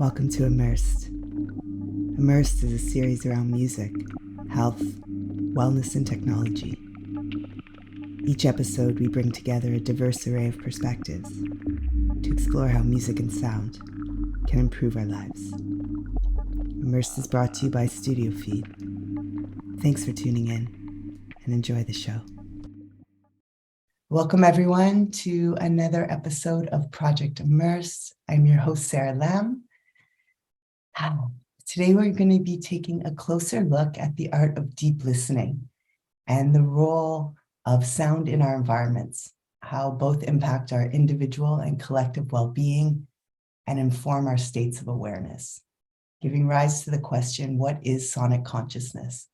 Welcome to Immersed. Immersed is a series around music, health, wellness, and technology. Each episode, we bring together a diverse array of perspectives to explore how music and sound can improve our lives. Immersed is brought to you by Studio Feed. Thanks for tuning in and enjoy the show. Welcome, everyone, to another episode of Project Immersed. I'm your host, Sarah Lamb. Today, we're going to be taking a closer look at the art of deep listening and the role of sound in our environments, how both impact our individual and collective well-being and inform our states of awareness, giving rise to the question, what is sonic consciousness?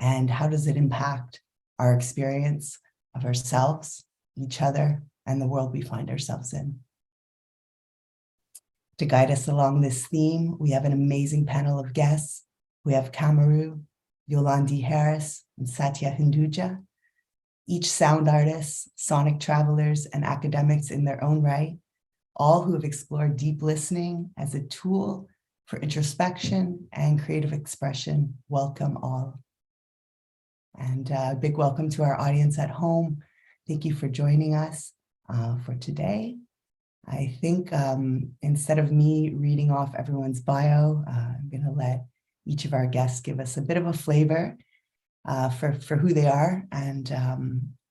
And how does it impact our experience of ourselves, each other, and the world we find ourselves in? To guide us along this theme, we have an amazing panel of guests. We have KMRU, Yolande Harris, and Satya Hinduja, each sound artists, sonic travelers, and academics in their own right, all who have explored deep listening as a tool for introspection and creative expression. Welcome all. And a big welcome to our audience at home. Thank you for joining us for today. I think instead of me reading off everyone's bio, I'm going to let each of our guests give us a bit of a flavor for who they are and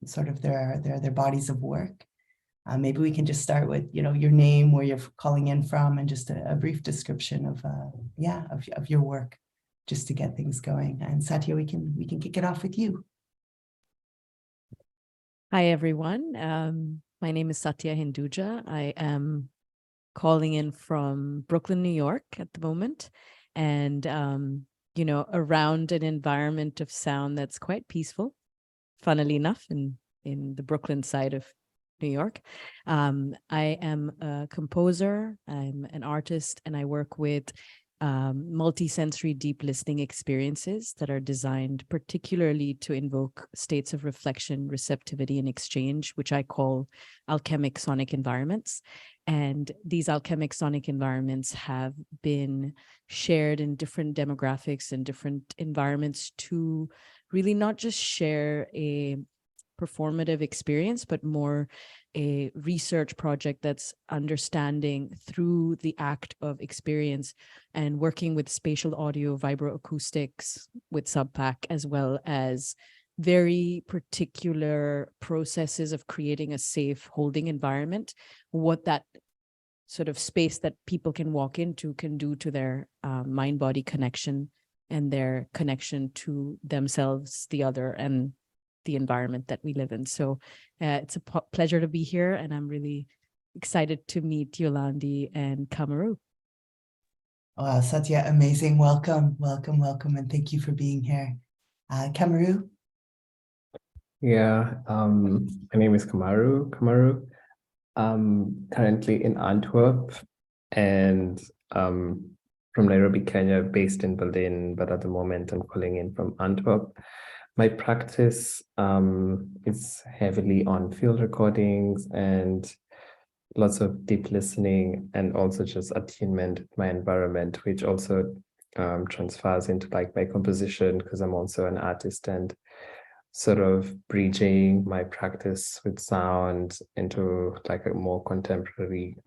sort of their bodies of work. Maybe we can just start with your name, where you're calling in from, and just a brief description of your work, just to get things going. And Satya, we can kick it off with you. Hi everyone. My name is Satya Hinduja. I am calling in from Brooklyn, New York at the moment, and around an environment of sound that's quite peaceful, funnily enough, in the Brooklyn side of New York. I am a composer, I'm an artist, and I work with multi-sensory deep listening experiences that are designed particularly to invoke states of reflection, receptivity, and exchange, which I call alchemic sonic environments. And these alchemic sonic environments have been shared in different demographics and different environments to really not just share a performative experience, but more a research project that's understanding through the act of experience and working with spatial audio, vibroacoustics with subpack, as well as very particular processes of creating a safe holding environment, what that sort of space that people can walk into can do to their mind-body connection and their connection to themselves, the other, and the environment that we live in. So it's a pleasure to be here, and I'm really excited to meet Yolande and KMRU. Wow, Satya, amazing. Welcome, and thank you for being here. KMRU? Yeah, my name is KMRU. I'm currently in Antwerp and from Nairobi, Kenya, based in Berlin, but at the moment I'm calling in from Antwerp. My practice is heavily on field recordings and lots of deep listening, and also just attunement with my environment, which also transfers into like my composition, because I'm also an artist, and sort of bridging my practice with sound into like a more contemporary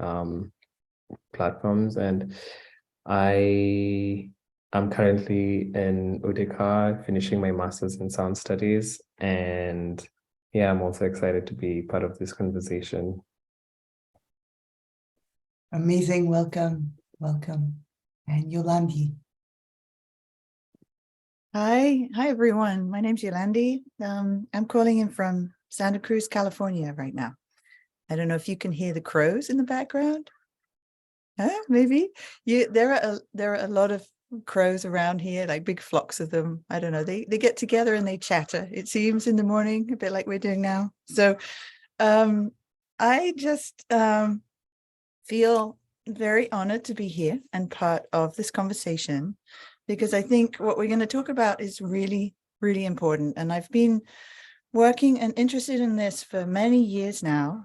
platforms. And I'm currently in UDK finishing my master's in sound studies, and yeah, I'm also excited to be part of this conversation. Amazing, welcome. And Yolande. Hi everyone. My name's Yolande. I'm calling in from Santa Cruz, California right now. I don't know if you can hear the crows in the background. Maybe there are a lot of crows around here, like big flocks of them. I don't know. They get together and they chatter, it seems, in the morning, a bit like we're doing now. So I just feel very honored to be here and part of this conversation, because I think what we're going to talk about is really, really important. And I've been working and interested in this for many years now.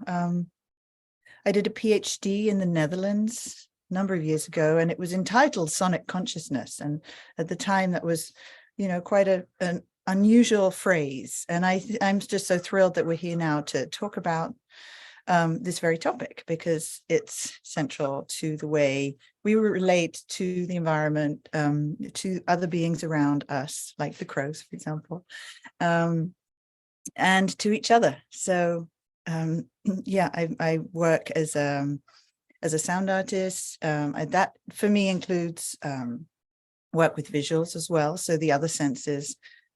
I did a PhD in the Netherlands number of years ago, and it was entitled Sonic Consciousness. And at the time, that was, quite an unusual phrase. And I'm just so thrilled that we're here now to talk about this very topic, because it's central to the way we relate to the environment, to other beings around us, like the crows, for example, and to each other. So yeah, I work as a sound artist. That for me includes work with visuals as well. So the other senses,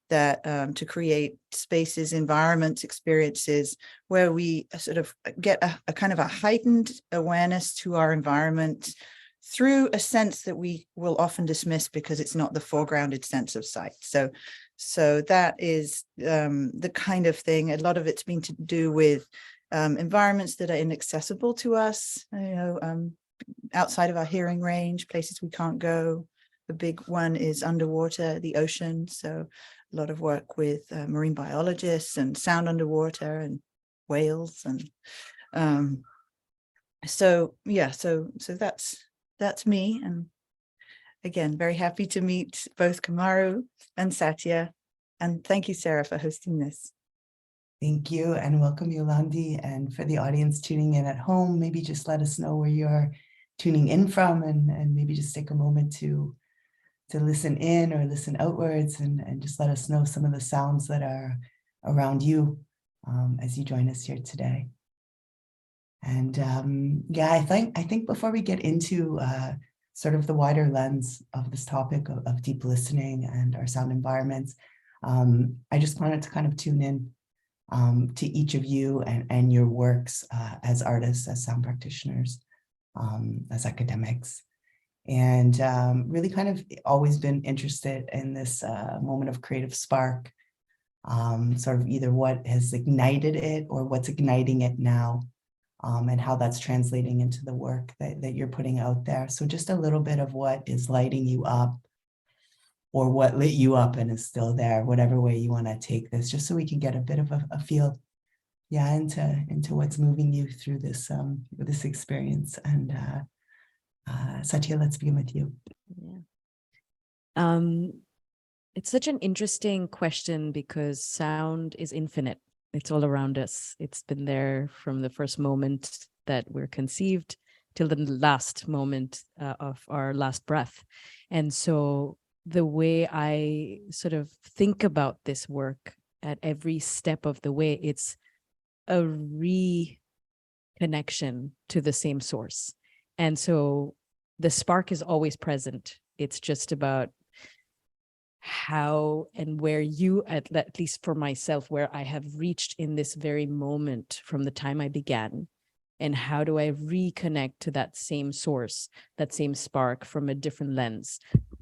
that to create spaces, environments, experiences where we sort of get a kind of a heightened awareness to our environment through a sense that we will often dismiss because it's not the foregrounded sense of sight. So that is the kind of thing. A lot of it's been to do with environments that are inaccessible to us, outside of our hearing range, places we can't go. The big one is underwater, the ocean. So a lot of work with marine biologists and sound underwater and whales. And so that's me. And again, very happy to meet both KMRU and Satya. And thank you, Sarah, for hosting this. Thank you, and welcome, Yolande. And for the audience tuning in at home, maybe just let us know where you're tuning in from, and maybe just take a moment to listen in or listen outwards, and just let us know some of the sounds that are around you as you join us here today. And yeah, I think before we get into sort of the wider lens of this topic of deep listening and our sound environments, I just wanted to kind of tune in to each of you and your works as artists, as sound practitioners, as academics. And really kind of always been interested in this moment of creative spark, sort of either what has ignited it or what's igniting it now, and how that's translating into the work that you're putting out there. So just a little bit of what is lighting you up, or what lit you up and is still there, whatever way you want to take this, just so we can get a bit of a feel, yeah, into what's moving you through this this experience. And Satya, let's begin with you. Yeah. It's such an interesting question because sound is infinite. It's all around us. It's been there from the first moment that we're conceived till the last moment of our last breath. And so the way I sort of think about this work at every step of the way, it's a reconnection to the same source. And so the spark is always present. It's just about how and where you, at least for myself, where I have reached in this very moment from the time I began, and how do I reconnect to that same source, that same spark from a different lens.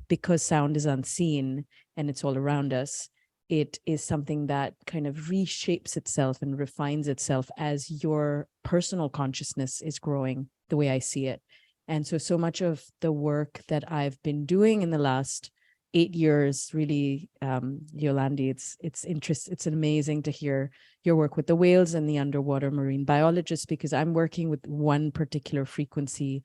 Because sound is unseen and it's all around us, it is something that kind of reshapes itself and refines itself as your personal consciousness is growing, the way I see it. And so much of the work that I've been doing in the last 8 years, really, Yolande, it's amazing to hear your work with the whales and the underwater marine biologists, because I'm working with one particular frequency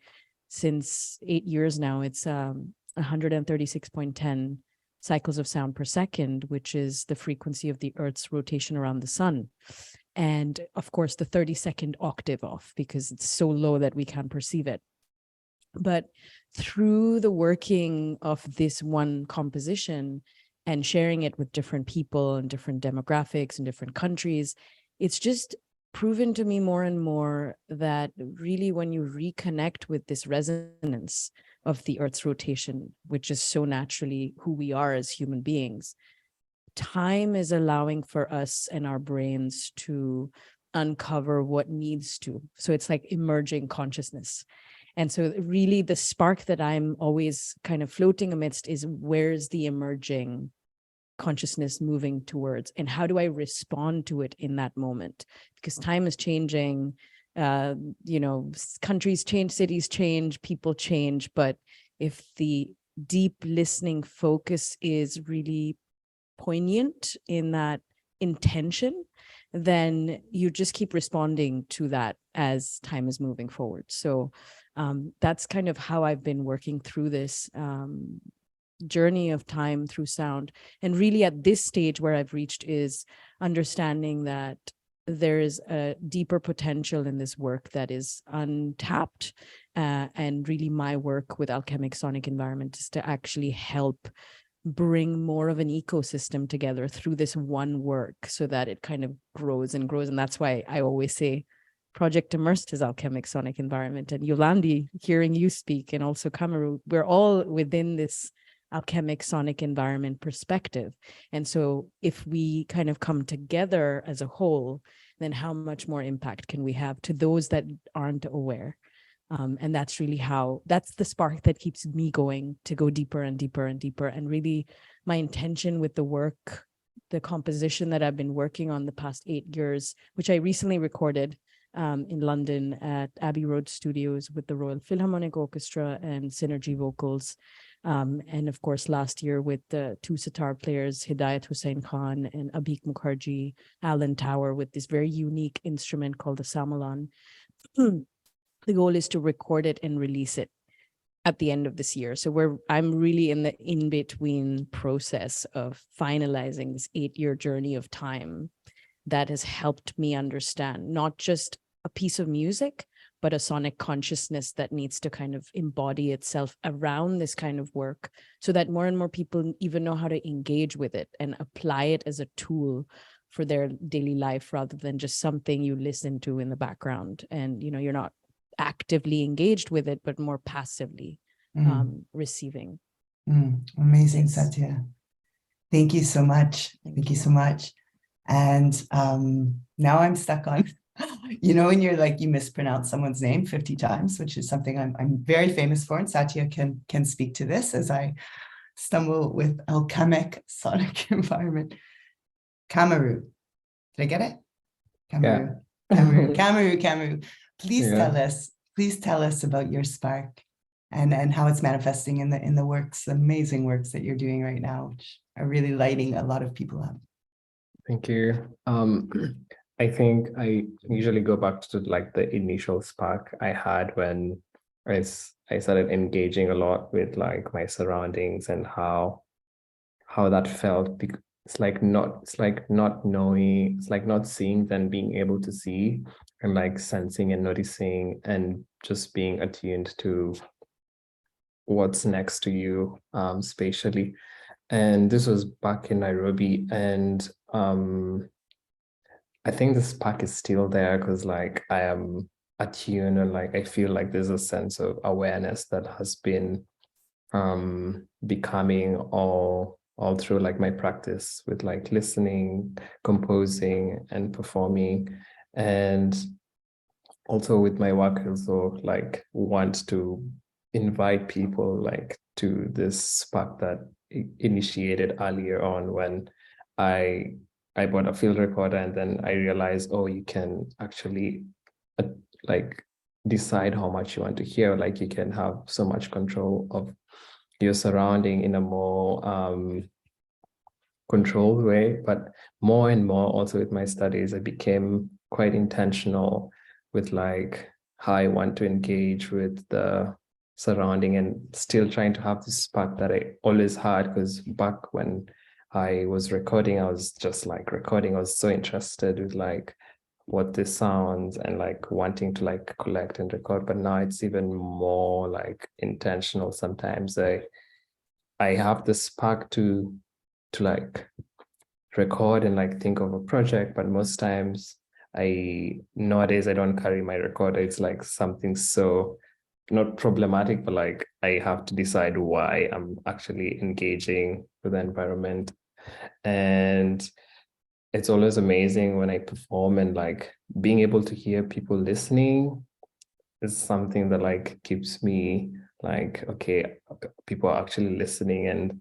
since 8 years now. It's 136.10 cycles of sound per second, which is the frequency of the Earth's rotation around the sun. And of course, the 32nd octave off, because it's so low that we can't perceive it. But through the working of this one composition and sharing it with different people and different demographics and different countries, it's just proven to me more and more that really when you reconnect with this resonance of the Earth's rotation, which is so naturally who we are as human beings, time is allowing for us and our brains to uncover what needs to. So it's like emerging consciousness. And so really the spark that I'm always kind of floating amidst is, where's the emerging consciousness moving towards, and how do I respond to it in that moment? Because time is changing, countries change, cities change, people change. But if the deep listening focus is really poignant in that intention, then you just keep responding to that as time is moving forward. So that's kind of how I've been working through this journey of time through sound. And really at this stage where I've reached is understanding that there is a deeper potential in this work that is untapped. And really my work with Alchemic Sonic Environment is to actually help bring more of an ecosystem together through this one work so that it kind of grows and grows. And that's why I always say Project Immersed is Alchemic Sonic Environment. And Yolande, hearing you speak, and also KMRU, we're all within this Alchemic Sonic Environment perspective. And so if we kind of come together as a whole, then how much more impact can we have to those that aren't aware? And that's really that's the spark that keeps me going to go deeper and deeper and deeper. And really my intention with the work, the composition that I've been working on the past 8 years, which I recently recorded in London at Abbey Road Studios with the Royal Philharmonic Orchestra and Synergy Vocals. And of course, last year with the 2 sitar players, Hidayat Hussain Khan and Abhik Mukherjee, Alan Tower, with this very unique instrument called the Samolan. The goal is to record it and release it at the end of this year. So I'm really in the in-between process of finalizing this 8-year journey of time that has helped me understand not just a piece of music, but a sonic consciousness that needs to kind of embody itself around this kind of work so that more and more people even know how to engage with it and apply it as a tool for their daily life rather than just something you listen to in the background. And, you're not actively engaged with it, but more passively receiving. Amazing, Thanks. Satya. Thank you so much. Thank you so much. And now I'm stuck on, when you're like, you mispronounce someone's name 50 times, which is something I'm very famous for, and Satya can speak to this as I stumble with Alchemic Sonic Environment. KMRU. Did I get it? KMRU. Yeah. KMRU. Please tell us about your spark and how it's manifesting in the works, the amazing works that you're doing right now, which are really lighting a lot of people up. Thank you. I think I usually go back to like the initial spark I had when I started engaging a lot with like my surroundings and how that felt. It's like not knowing, it's like not seeing, then being able to see, and like sensing and noticing and just being attuned to what's next to you spatially. And this was back in Nairobi, and I think the spark is still there because like I am attuned, and like I feel like there's a sense of awareness that has been becoming all through like my practice with like listening, composing, and performing. And also with my work, I also like want to invite people like to this spark that initiated earlier on when I bought a field recorder, and then I realized, oh, you can actually like decide how much you want to hear. Like you can have so much control of your surrounding in a more controlled way. But more and more also with my studies, I became quite intentional with like how I want to engage with the surrounding, and still trying to have this spark that I always had, because back when I was recording, I was just like recording. I was so interested with like what this sounds and like wanting to like collect and record. But now it's even more like intentional. Sometimes I have the spark to like record and like think of a project, but most times nowadays I don't carry my recorder. It's like something so not problematic, but like I have to decide why I'm actually engaging with the environment. And it's always amazing when I perform, and like being able to hear people listening is something that like keeps me like, okay, people are actually listening. And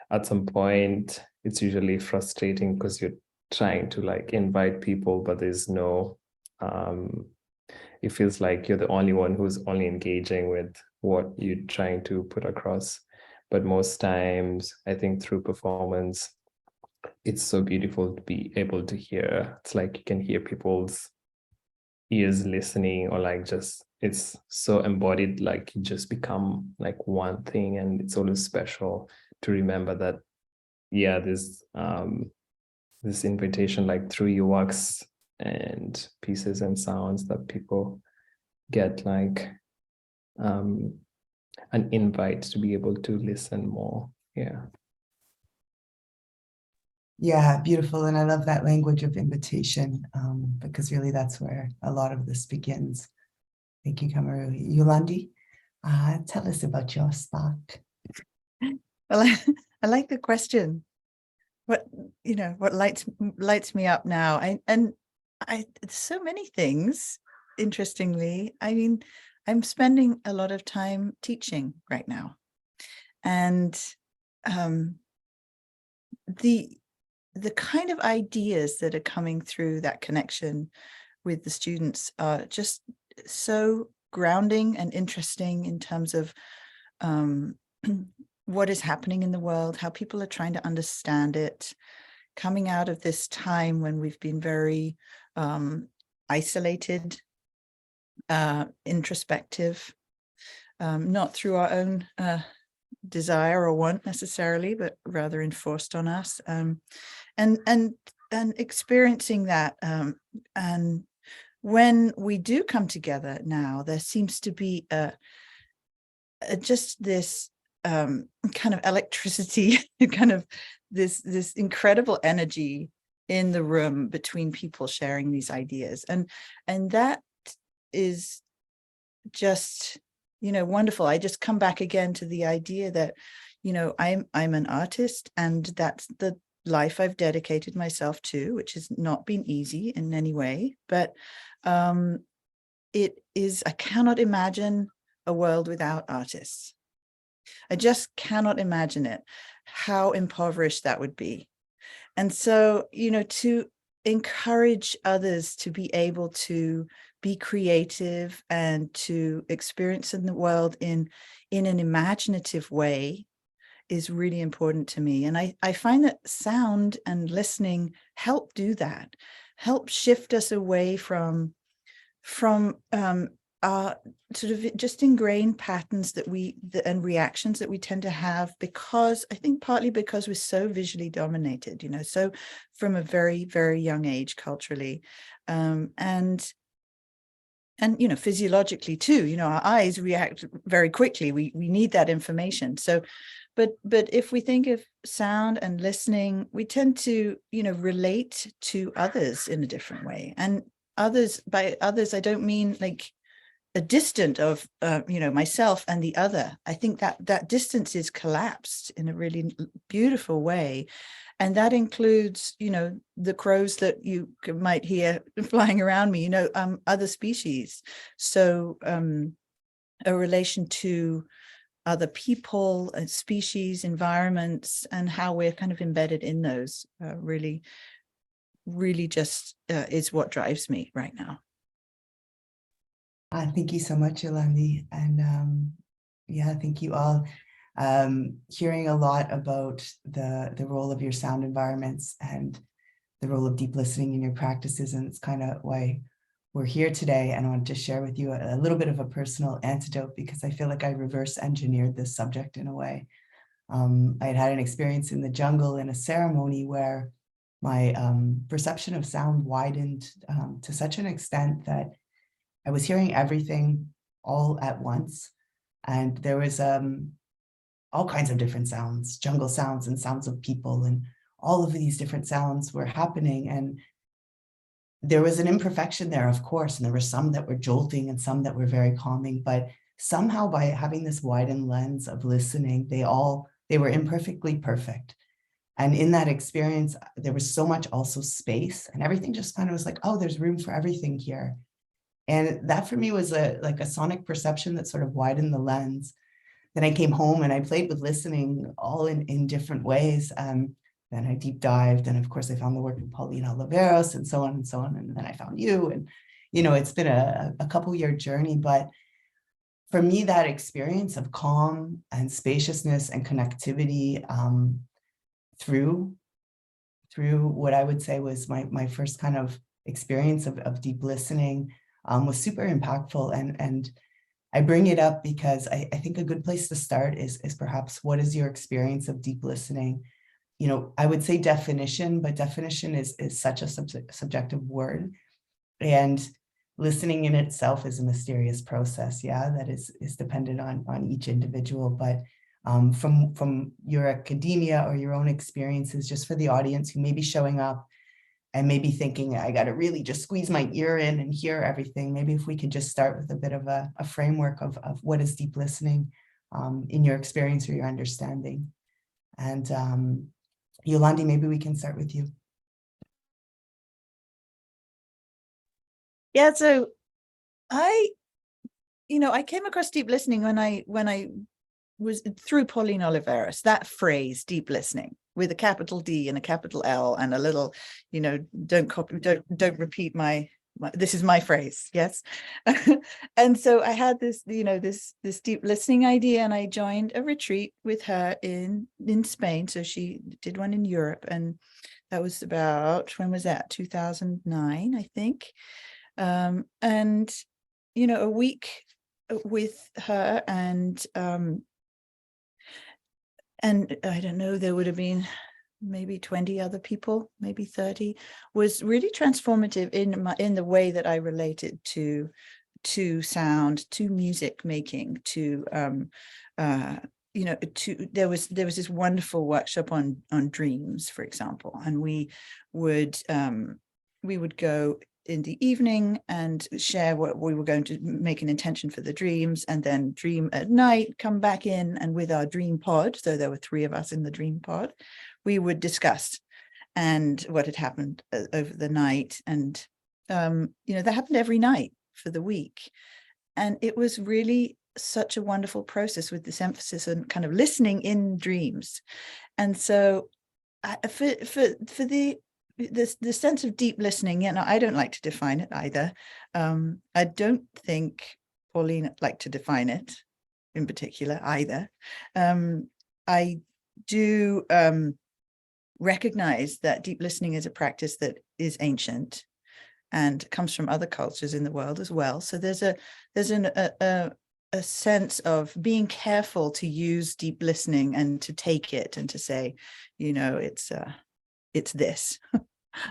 at some point it's usually frustrating because you're trying to like invite people, but there's no it feels like you're the only one who's only engaging with what you're trying to put across. But most times I think through performance, it's so beautiful to be able to hear. It's like you can hear people's ears listening, or like just, it's so embodied, like you just become like one thing. And it's always special to remember that, yeah, this invitation, like through your works and pieces and sounds, that people get like an invite to be able to listen more. Yeah. Yeah, beautiful. And I love that language of invitation, because really that's where a lot of this begins. Thank you, KMRU. Yolande, tell us about your spark. Well, I like the question. What lights me up now? So many things, interestingly. I mean, I'm spending a lot of time teaching right now. And the kind of ideas that are coming through that connection with the students are just so grounding and interesting in terms of what is happening in the world, how people are trying to understand it, coming out of this time when we've been very isolated, introspective, not through our own desire or want necessarily, but rather enforced on us, and experiencing that. And when we do come together now, there seems to be just this kind of electricity, kind of this incredible energy in the room between people sharing these ideas, and that is just, wonderful. I just come back again to the idea that, I'm an artist, and that's the life I've dedicated myself to, which has not been easy in any way, but it is, I cannot imagine a world without artists. I just cannot imagine it, how impoverished that would be. And so, to encourage others to be able to be creative and to experience in the world in an imaginative way is really important to me. And I find that sound and listening help do that, help shift us away from our sort of just ingrained patterns and reactions that we tend to have, because I think partly because we're so visually dominated, so from a very, very young age culturally, and physiologically too, our eyes react very quickly. We need that information. So, but if we think of sound and listening, we tend to, relate to others in a different way. And by others, I don't mean like a distant of, myself and the other. I think that distance is collapsed in a really beautiful way. And that includes, the crows that you might hear flying around me, other species. So a relation to other people, species, environments, and how we're kind of embedded in those really, really just is what drives me right now. Thank you so much, Yolande. And thank you all. Hearing a lot about the role of your sound environments and the role of deep listening in your practices. And it's kind of why we're here today. And I want to share with you a little bit of a personal antidote, because I feel like I reverse engineered this subject in a way. I had an experience in the jungle in a ceremony where my perception of sound widened to such an extent that I was hearing everything all at once. And there was all kinds of different sounds, jungle sounds and sounds of people, and all of these different sounds were happening. And there was an imperfection there, of course, and there were some that were jolting and some that were very calming, but somehow by having this widened lens of listening, they were imperfectly perfect. And in that experience, there was so much also space, and everything just kind of was like, oh, there's room for everything here. And that for me was like a sonic perception that sort of widened the lens. Then I came home and I played with listening all in different ways. Then I deep dived, and of course I found the work of Paulina Oliveros and so on and so on. And then I found you, and it's been a couple-year journey. But for me, that experience of calm and spaciousness and connectivity through through what I would say was my first kind of experience of deep listening was super impactful. And I bring it up because I think a good place to start is perhaps, what is your experience of deep listening? You know, I would say definition, but definition is such a subjective word. And listening in itself is a mysterious process, yeah, that is dependent on each individual. But from your academia or your own experiences, just for the audience who may be showing up and maybe thinking, I got to really just squeeze my ear in and hear everything. Maybe if we could just start with a bit of a framework of what is deep listening in your experience or your understanding. And Yolande, maybe we can start with you. Yeah, so I came across deep listening when I was through Pauline Oliveros, that phrase, deep listening, with a capital D and a capital L and a little, don't repeat my this is my phrase, yes. And so I had this, this deep listening idea, and I joined a retreat with her in Spain. So she did one in Europe, and that was about, when was that? 2009, I think. And a week with her, and I don't know, there would have been maybe 20 other people, maybe 30, was really transformative in the way that I related to sound, to music making, to there was this wonderful workshop on dreams, for example, and we would go in the evening and share what we were going to make an intention for the dreams, and then dream at night, come back in, and with our dream pod, so there were 3 of us in the dream pod, we would discuss and what had happened over the night. And that happened every night for the week, and it was really such a wonderful process, with this emphasis on kind of listening in dreams. And so for the sense of deep listening, I don't like to define it either. I don't think Pauline liked to define it in particular either. I do recognize that deep listening is a practice that is ancient and comes from other cultures in the world as well. So there's a sense of being careful to use deep listening and to take it and to say, it's this.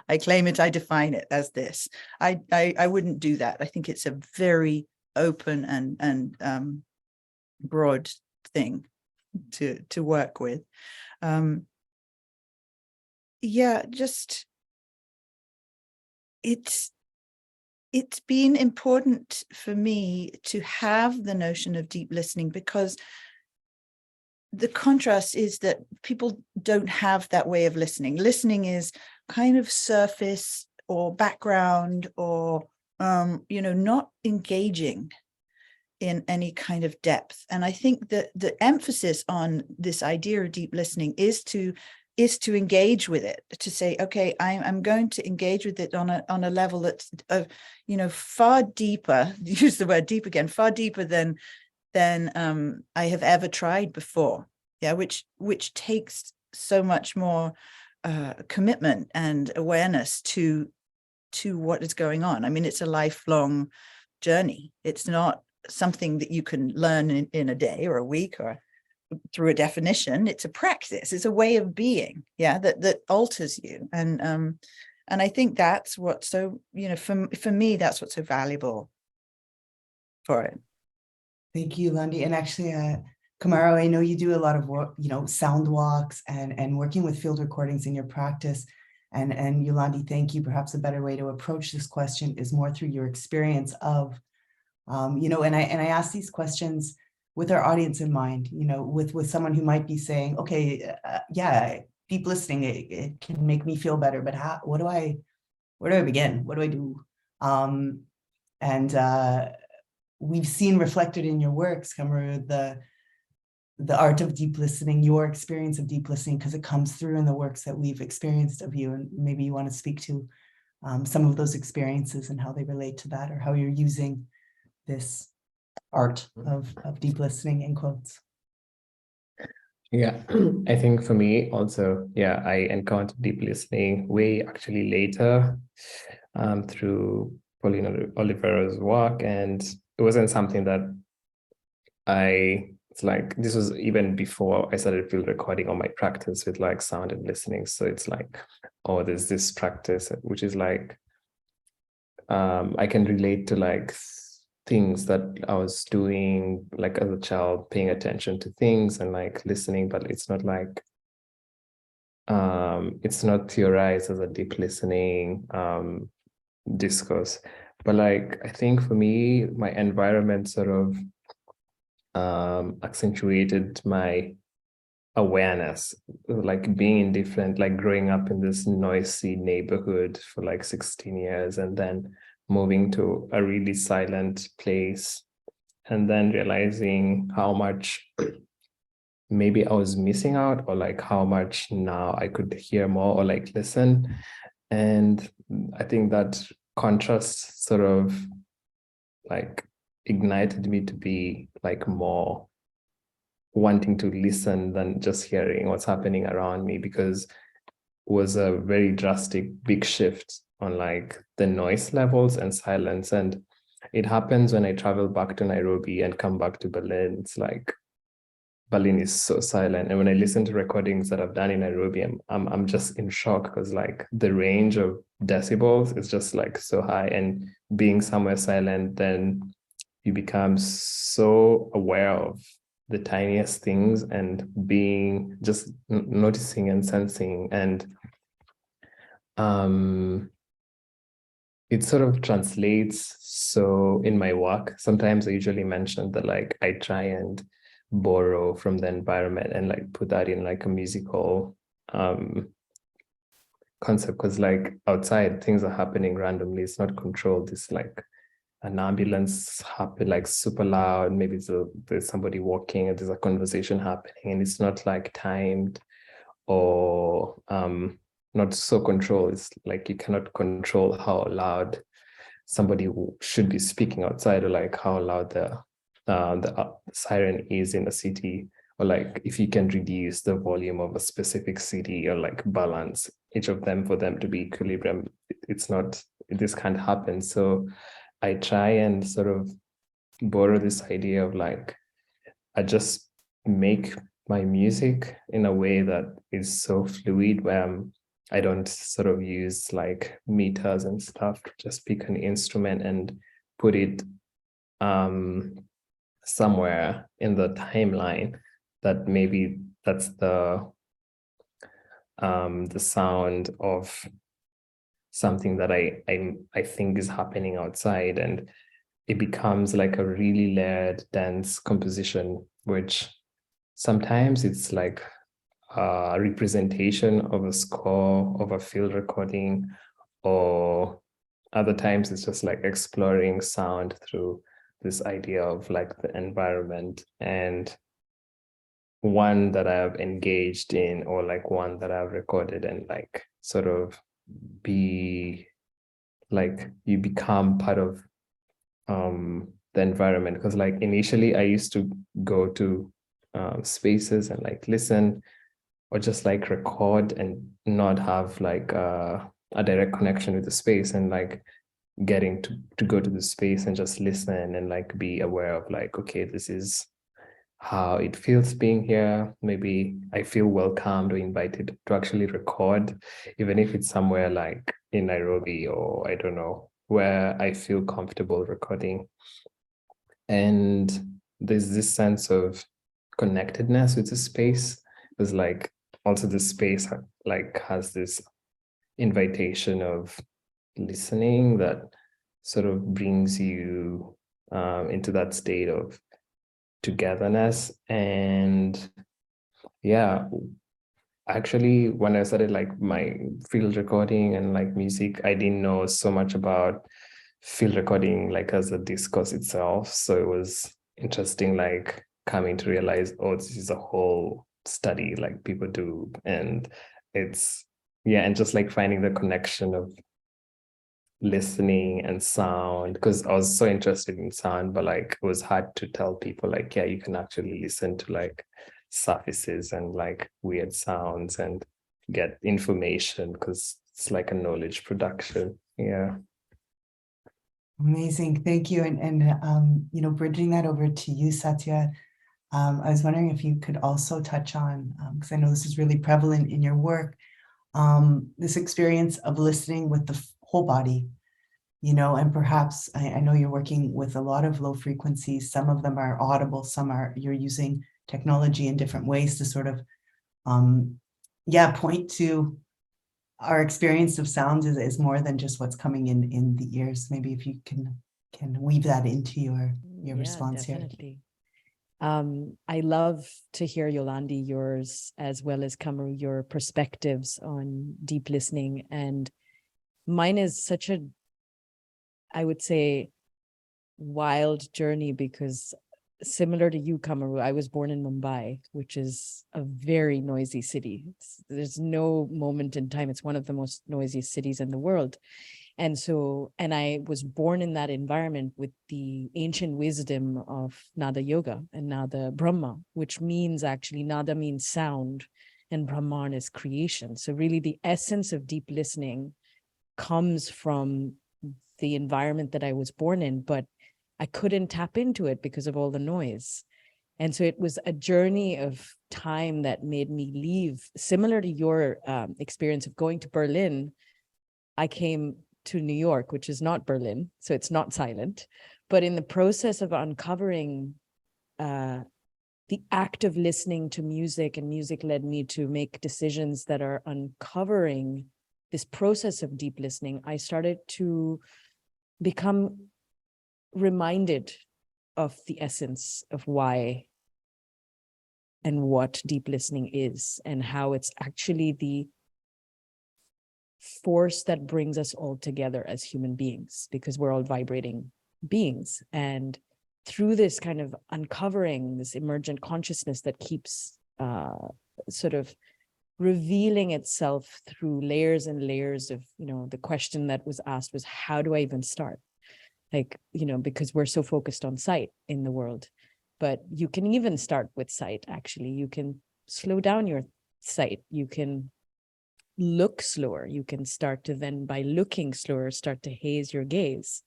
I claim it, I define it as this. I wouldn't do that. I think it's a very open and broad thing to work with. Just it's been important for me to have the notion of deep listening, because the contrast is that people don't have that way of listening. Listening is kind of surface or background, or not engaging in any kind of depth. And I think that the emphasis on this idea of deep listening is to engage with it, to say, okay, I'm going to engage with it on a level that's far deeper, use the word deep again, far deeper than I have ever tried before. Yeah, which takes so much more commitment and awareness to what is going on. I mean, it's a lifelong journey. It's not something that you can learn in a day or a week or through a definition. It's a practice. It's a way of being, that alters you. And I think that's what's so, for me, that's what's so valuable for it. Thank you, Yolande. And actually, KMRU, I know you do a lot of work, sound walks and working with field recordings in your practice. And Yolande, thank you. Perhaps a better way to approach this question is more through your experience of, and I ask these questions with our audience in mind, with someone who might be saying, okay, deep listening, it can make me feel better, but where do I begin? What do I do? We've seen reflected in your works, KMRU, the art of deep listening, your experience of deep listening, because it comes through in the works that we've experienced of you. And maybe you want to speak to some of those experiences and how they relate to that, or how you're using this art of deep listening, in quotes. Yeah, I think for me also, yeah, I encountered deep listening way actually later through Paulina Oliveira's work. And it wasn't something that it's like, this was even before I started field recording on my practice with like sound and listening. So it's like, oh, there's this practice, which is like, I can relate to like things that I was doing like as a child, paying attention to things and like listening, but it's not like, it's not theorized as a deep listening discourse. But like, I think for me, my environment sort of accentuated my awareness, like being in different, like growing up in this noisy neighborhood for like 16 years and then moving to a really silent place and then realizing how much maybe I was missing out, or like how much now I could hear more or like listen. And I think that contrast sort of like ignited me to be like more wanting to listen than just hearing what's happening around me, because it was a very drastic big shift on like the noise levels and silence. And it happens when I travel back to Nairobi and come back to Berlin. It's like Berlin is so silent, and when I listen to recordings that I've done in Nairobi, I'm just in shock, because like the range of decibels is just like so high, and being somewhere silent, then you become so aware of the tiniest things and being just noticing and sensing. And it sort of translates. So in my work, sometimes I usually mention that like I try and borrow from the environment and like put that in like a musical concept, because like outside things are happening randomly. It's not controlled. It's like an ambulance happen like super loud. Maybe there's somebody walking and there's a conversation happening, and it's not like timed or not so controlled. It's like you cannot control how loud somebody should be speaking outside, or like how loud the siren is in a city, or like if you can reduce the volume of a specific city or like balance each of them for them to be equilibrium. This can't happen. So I try and sort of borrow this idea of like, I just make my music in a way that is so fluid, where I don't sort of use like meters and stuff, just pick an instrument and put it somewhere in the timeline that maybe that's the sound of something that I think is happening outside, and it becomes like a really layered, dense composition, which sometimes it's like a representation of a score of a field recording, or other times it's just like exploring sound through this idea of like the environment. And one that I've engaged in, or like one that I've recorded, and like sort of be like, you become part of the environment. Because like initially I used to go to spaces and like listen, or just like record and not have like a direct connection with the space, and like getting to go to the space and just listen and like be aware of like, okay, this is how it feels being here. Maybe I feel welcomed or invited to actually record, even if it's somewhere like in Nairobi, or I don't know, where I feel comfortable recording. And there's this sense of connectedness with the space. There's like also the space like has this invitation of listening that sort of brings you into that state of togetherness. And yeah, actually when I started like my field recording and like music, I didn't know so much about field recording like as a discourse itself. So it was interesting like coming to realize, oh, this is a whole study like people do. And it's, yeah, and just like finding the connection of listening and sound, because I was so interested in sound, but like it was hard to tell people like, yeah, you can actually listen to like surfaces and like weird sounds and get information, because it's like a knowledge production. Yeah. Amazing. Thank you. And you know, bridging that over to you, Satya, I was wondering if you could also touch on, because I know this is really prevalent in your work, this experience of listening with the whole body, you know, and perhaps I know you're working with a lot of low frequencies. Some of them are audible, some are, you're using technology in different ways to sort of, point to our experience of sounds is more than just what's coming in the ears. Maybe if you can weave that into your response definitely. I love to hear, Yolande, yours, as well as KMRU, your perspectives on deep listening. And mine is such a, I would say, wild journey, because similar to you, KMRU, I was born in Mumbai, which is a very noisy city. There's no moment in time. It's one of the most noisiest cities in the world. And I was born in that environment with the ancient wisdom of Nada Yoga and Nada Brahma, which means actually Nada means sound and Brahman is creation. So really the essence of deep listening comes from the environment that I was born in, but I couldn't tap into it because of all the noise. And so it was a journey of time that made me leave. Similar to your experience of going to Berlin, I came to New York, which is not Berlin, so it's not silent. But in the process of uncovering the act of listening to music, and music led me to make decisions that are uncovering this process of deep listening, I started to become reminded of the essence of why and what deep listening is, and how it's actually the force that brings us all together as human beings, because we're all vibrating beings. And through this kind of uncovering this emergent consciousness that keeps sort of revealing itself through layers and layers of, you know, the question that was asked was, how do I even start? Like, you know, because we're so focused on sight in the world, but you can even start with sight. Actually, you can slow down your sight. You can look slower. You can start to then, by looking slower, start to haze your gaze.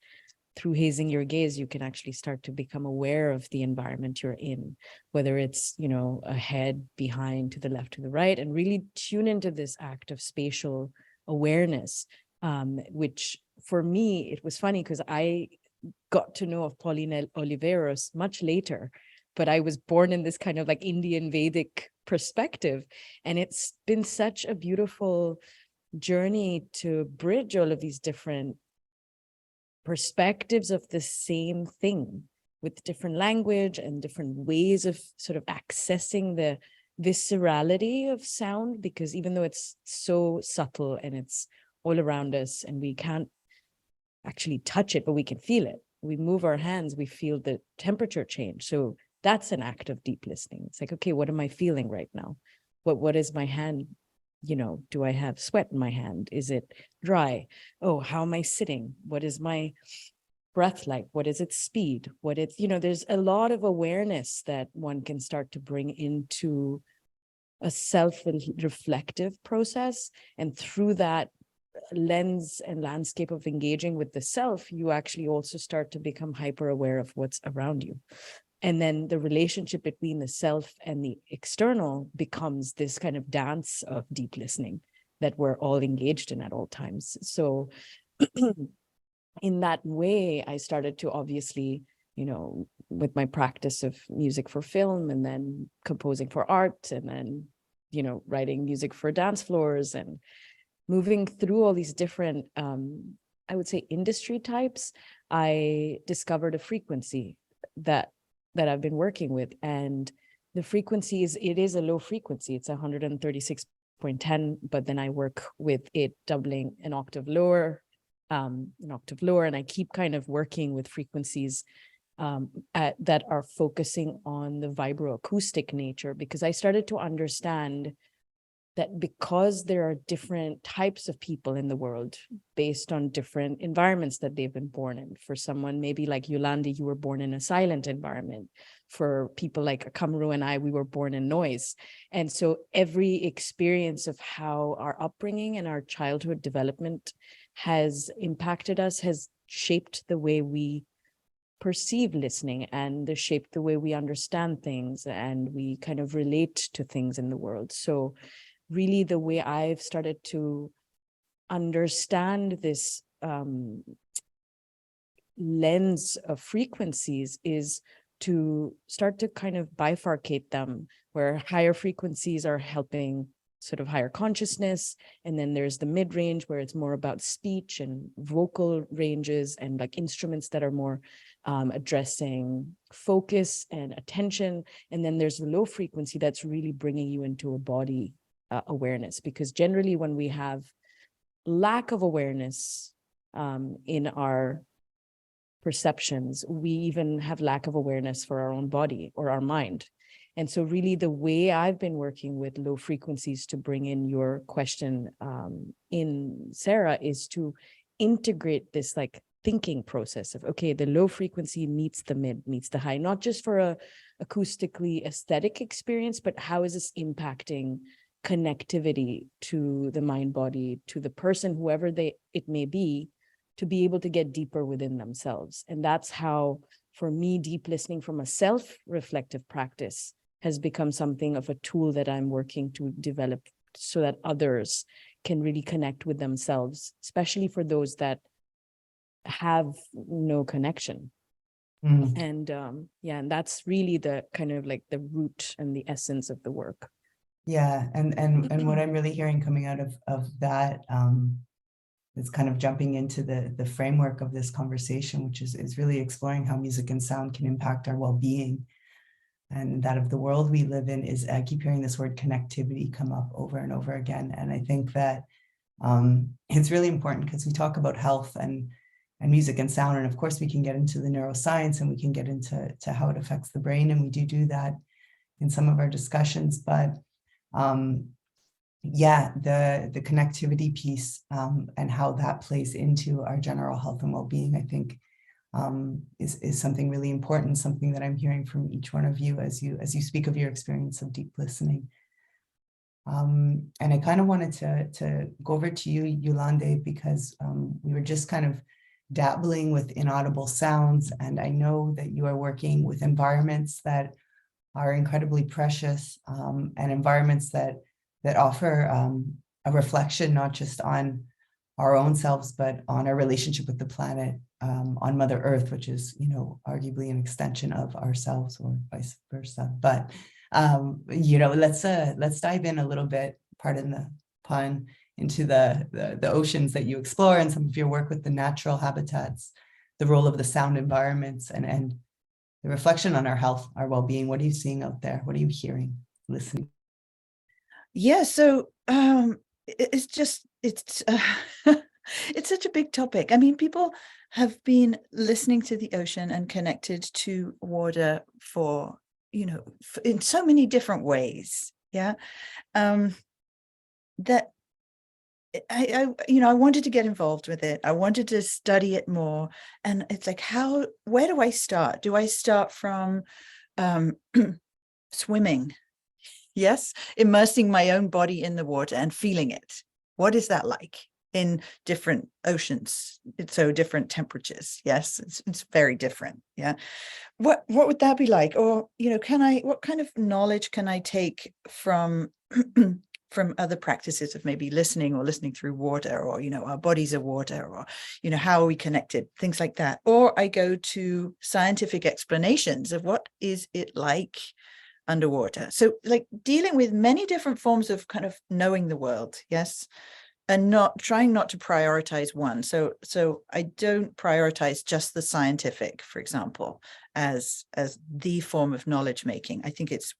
Through hazing your gaze, you can actually start to become aware of the environment you're in, whether it's, you know, ahead, behind, to the left, to the right, and really tune into this act of spatial awareness, which for me, it was funny because I got to know of Pauline Oliveros much later, but I was born in this kind of like Indian Vedic perspective. And it's been such a beautiful journey to bridge all of these different perspectives of the same thing with different language and different ways of sort of accessing the viscerality of sound, because even though it's so subtle and it's all around us and we can't actually touch it, but we can feel it. We move our hands, we feel the temperature change. So that's an act of deep listening. It's like, okay, what am I feeling right now? What is my hand? You know, do I have sweat in my hand? Is it dry? Oh, how am I sitting? What is my breath like? What is its speed? What it's, you know, there's a lot of awareness that one can start to bring into a self-reflective process. And through that lens and landscape of engaging with the self, you actually also start to become hyper aware of what's around you. And then the relationship between the self and the external becomes this kind of dance of deep listening that we're all engaged in at all times. So in that way, I started to obviously, you know, with my practice of music for film and then composing for art and then, you know, writing music for dance floors and moving through all these different, I would say, industry types, I discovered a frequency that I've been working with. And the frequency it is a low frequency. It's 136.10, but then I work with it doubling an octave lower, and I keep kind of working with frequencies that are focusing on the vibroacoustic nature, because I started to understand that because there are different types of people in the world based on different environments that they've been born in. For someone maybe like Yolande, you were born in a silent environment. for people like KMRU and I, we were born in noise. And so every experience of how our upbringing and our childhood development has impacted us, has shaped the way we perceive listening and shaped the way we understand things and we kind of relate to things in the world. So really the way I've started to understand this lens of frequencies is to start to kind of bifurcate them, where higher frequencies are helping sort of higher consciousness, and then there's the mid-range where it's more about speech and vocal ranges and like instruments that are more addressing focus and attention, and then there's the low frequency that's really bringing you into a body awareness, because generally when we have lack of awareness in our perceptions, we even have lack of awareness for our own body or our mind. And so really the way I've been working with low frequencies, to bring in your question in Sarah, is to integrate this like thinking process of, okay, the low frequency meets the mid, meets the high, not just for a acoustically aesthetic experience, but how is this impacting connectivity to the mind body, to the person, whoever it may be, to be able to get deeper within themselves. And that's how, for me, deep listening from a self-reflective practice has become something of a tool that I'm working to develop so that others can really connect with themselves, especially for those that have no connection. And and that's really the kind of like the root and the essence of the work. Yeah, and what I'm really hearing coming out of that is kind of jumping into the framework of this conversation, which is really exploring how music and sound can impact our well-being, and that of the world we live in. Is I keep hearing this word connectivity come up over and over again, and I think that it's really important because we talk about health and music and sound, and of course we can get into the neuroscience and we can get into how it affects the brain, and we do that in some of our discussions, but yeah, the connectivity piece and how that plays into our general health and well-being, I think is something really important, something that I'm hearing from each one of you as you speak of your experience of deep listening. And I kind of wanted to go over to you, Yolande, because we were just kind of dabbling with inaudible sounds, and I know that you are working with environments that are incredibly precious, and environments that offer a reflection not just on our own selves, but on our relationship with the planet, on Mother Earth, which is, you know, arguably an extension of ourselves, or vice versa. But you know, let's dive in a little bit, pardon the pun, into the oceans that you explore and some of your work with the natural habitats, the role of the sound environments, and the reflection on our health, our well-being. What are you seeing out there? What are you hearing, listening? Yeah, so it's just, it's such a big topic. I mean, people have been listening to the ocean and connected to water for, you know, in so many different ways. Yeah. That I wanted to get involved with it. I wanted to study it more. And it's like, where do I start? Do I start from swimming? Yes, immersing my own body in the water and feeling it. What is that like in different oceans? It's so different temperatures. Yes, it's very different. Yeah. What would that be like? Or, you know, what kind of knowledge can I take from from other practices of maybe listening or listening through water, or, you know, our bodies are water, or, you know, how are we connected, things like that. Or I go to scientific explanations of what is it like underwater. So like dealing with many different forms of kind of knowing the world. Yes. And trying not to prioritize one. So I don't prioritize just the scientific, for example, as the form of knowledge making. I think it's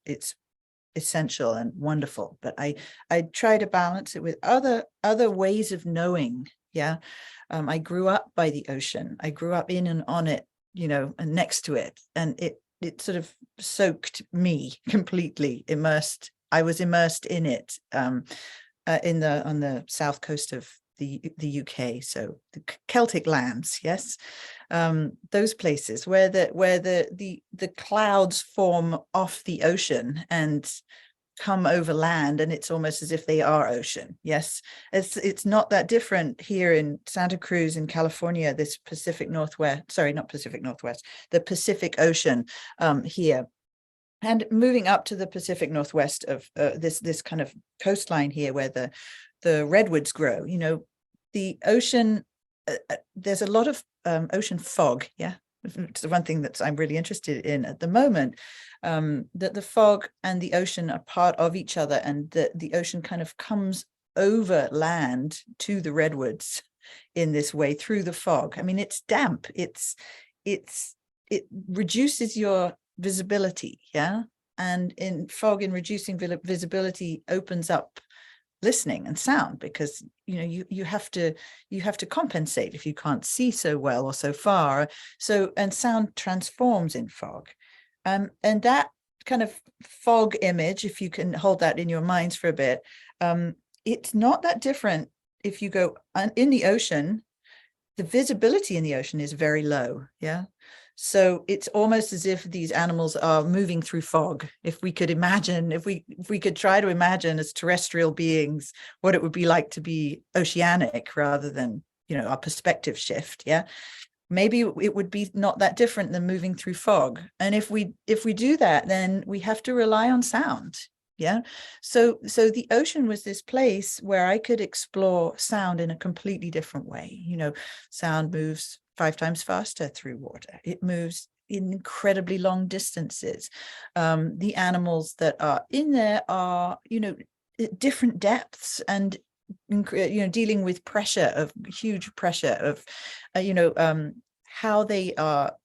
essential and wonderful, but I try to balance it with other ways of knowing. Yeah. I grew up by the ocean. I grew up in and on it, you know, and next to it. And it sort of soaked me completely, immersed. I was immersed in it on the south coast of the UK, so the Celtic lands, yes, those places where the clouds form off the ocean and come over land, and it's almost as if they are ocean. Yes, it's not that different here in Santa Cruz in California, this Pacific Northwest, sorry, not Pacific Northwest, the Pacific Ocean here. And moving up to the Pacific Northwest of this kind of coastline here where the redwoods grow, you know, the ocean, there's a lot of ocean fog. Yeah, it's the one thing that I'm really interested in at the moment, that the fog and the ocean are part of each other, and the ocean kind of comes over land to the redwoods in this way through the fog. I mean, it's damp. It reduces your visibility, yeah, and in fog, in reducing visibility, opens up listening and sound, because you know you have to compensate if you can't see so well or so far. So, and sound transforms in fog, and that kind of fog image, if you can hold that in your minds for a bit, it's not that different if you go in the ocean. The visibility in the ocean is very low, yeah. So it's almost as if these animals are moving through fog. If we could imagine, if we could try to imagine as terrestrial beings what it would be like to be oceanic rather than, you know, our perspective shift, yeah, maybe it would be not that different than moving through fog. And if we do that, then we have to rely on sound. Yeah. So the ocean was this place where I could explore sound in a completely different way. You know, sound moves 5 times faster through water. It moves in incredibly long distances. The animals that are in there are, you know, at different depths, and you know, dealing with pressure, of huge pressure of, how they are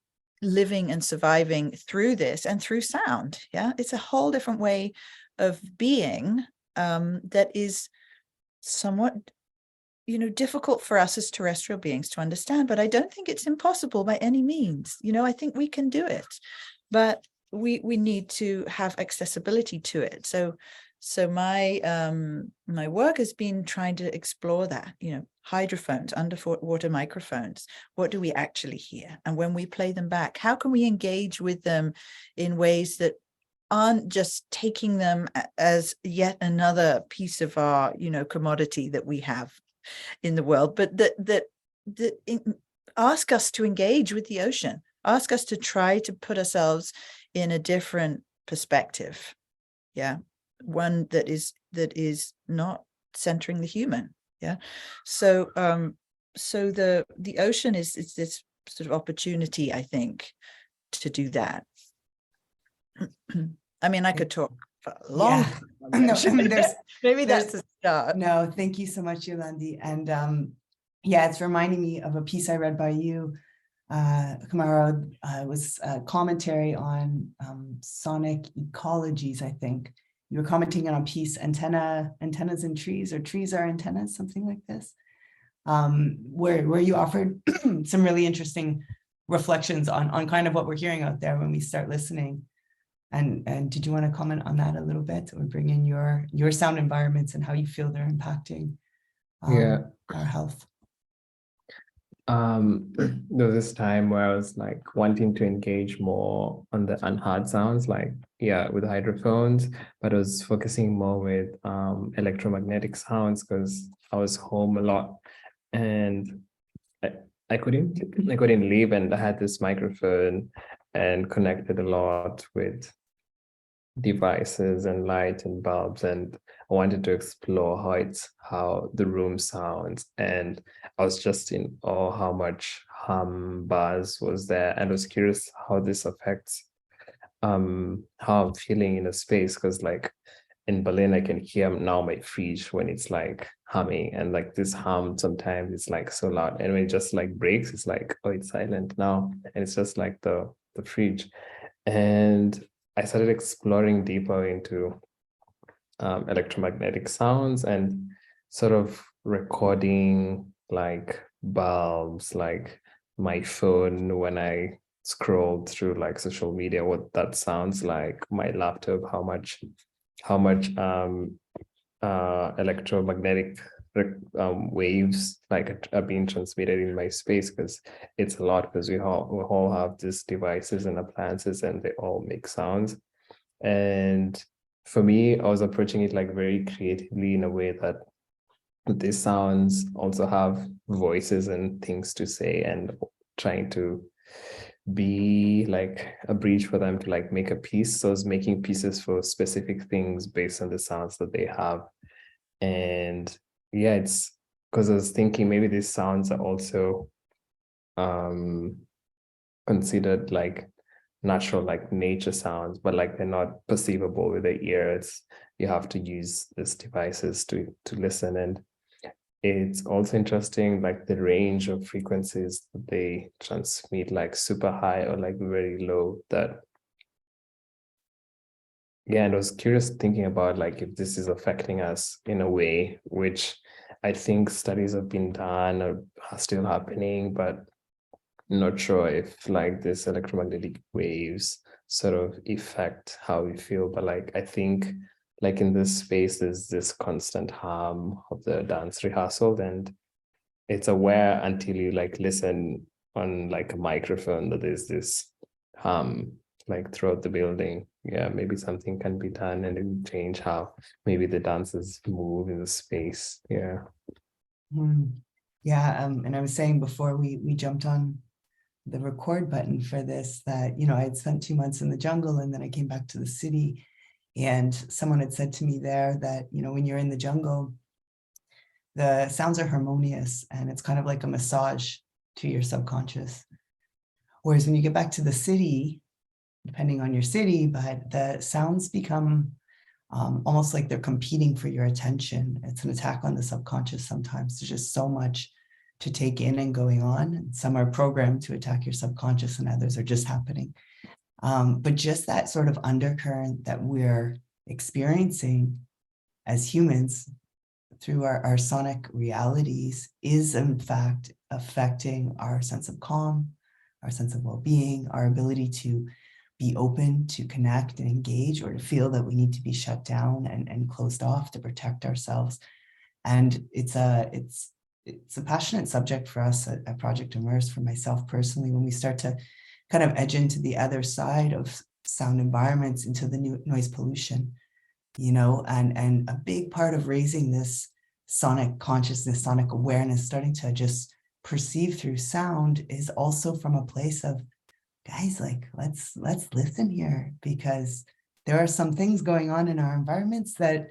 living and surviving through this and through sound. Yeah, it's a whole different way of being that is somewhat, you know, difficult for us as terrestrial beings to understand, but I don't think it's impossible by any means. You know, I think we can do it, but we need to have accessibility to it. So my my work has been trying to explore that, you know, hydrophones, underwater microphones. What do we actually hear? And when we play them back, how can we engage with them in ways that aren't just taking them as yet another piece of our, you know, commodity that we have in the world, but that ask us to engage with the ocean, ask us to try to put ourselves in a different perspective. Yeah, one that is not centering the human. Yeah, so the ocean is this sort of opportunity, I think, to do that. I mean, I could talk for a long time. No, maybe that's a start. No, thank you so much, Yolande. And yeah, it's reminding me of a piece I read by you, KMRU. It was a commentary on sonic ecologies, I think. You were commenting on a piece, antennas in trees, or trees are antennas, something like this, where you offered some really interesting reflections on kind of what we're hearing out there when we start listening. And did you want to comment on that a little bit, or bring in your sound environments and how you feel they're impacting our health? There was this time where I was like wanting to engage more on the unheard sounds, like, yeah, with hydrophones, but I was focusing more with electromagnetic sounds because I was home a lot and I couldn't leave, and I had this microphone and connected a lot with devices and light and bulbs, and I wanted to explore how the room sounds, and I was just in awe how much hum, buzz was there, and I was curious how this affects how I'm feeling in a space, because like in Berlin I can hear now my fridge when it's like humming, and like this hum sometimes it's like so loud, and when it just like breaks it's like, oh, it's silent now, and it's just like the fridge. And I started exploring deeper into electromagnetic sounds and sort of recording like bulbs, like my phone when I scroll through like social media, what that sounds like, my laptop, how much electromagnetic waves like are being transmitted in my space, because it's a lot, because we all have these devices and appliances and they all make sounds. And for me, I was approaching it like very creatively in a way that these sounds also have voices and things to say, and trying to be like a bridge for them to like make a piece. So I was making pieces for specific things based on the sounds that they have. And yeah, it's because I was thinking maybe these sounds are also considered like natural, like nature sounds, but like they're not perceivable with the ear. It's, you have to use these devices to listen. And it's also interesting, like the range of frequencies that they transmit, like super high or like very low. That, yeah, and I was curious thinking about like if this is affecting us in a way, which I think studies have been done or are still happening, but I'm not sure if like this electromagnetic waves sort of affect how we feel. But like I think like in this space there's this constant hum of the dance rehearsal, and it's aware until you like listen on like a microphone that there's this hum like throughout the building. Yeah, maybe something can be done and it will change how maybe the dancers move in the space. Yeah. Yeah, and I was saying before we jumped on the record button for this that, you know, I had spent 2 months in the jungle and then I came back to the city, and someone had said to me there that, you know, when you're in the jungle, the sounds are harmonious and it's kind of like a massage to your subconscious. Whereas when you get back to the city, depending on your city, but the sounds become almost like they're competing for your attention. It's an attack on the subconscious sometimes. There's just so much to take in and going on. And some are programmed to attack your subconscious and others are just happening. But just that sort of undercurrent that we're experiencing as humans through our sonic realities is in fact affecting our sense of calm, our sense of well-being, our ability to be open, to connect and engage, or to feel that we need to be shut down and closed off to protect ourselves. And it's a passionate subject for us at Project Immersed, for myself personally, when we start to kind of edge into the other side of sound environments, into the new noise pollution, you know, and a big part of raising this sonic consciousness, sonic awareness, starting to just perceive through sound, is also from a place of, guys, like, let's listen here, because there are some things going on in our environments that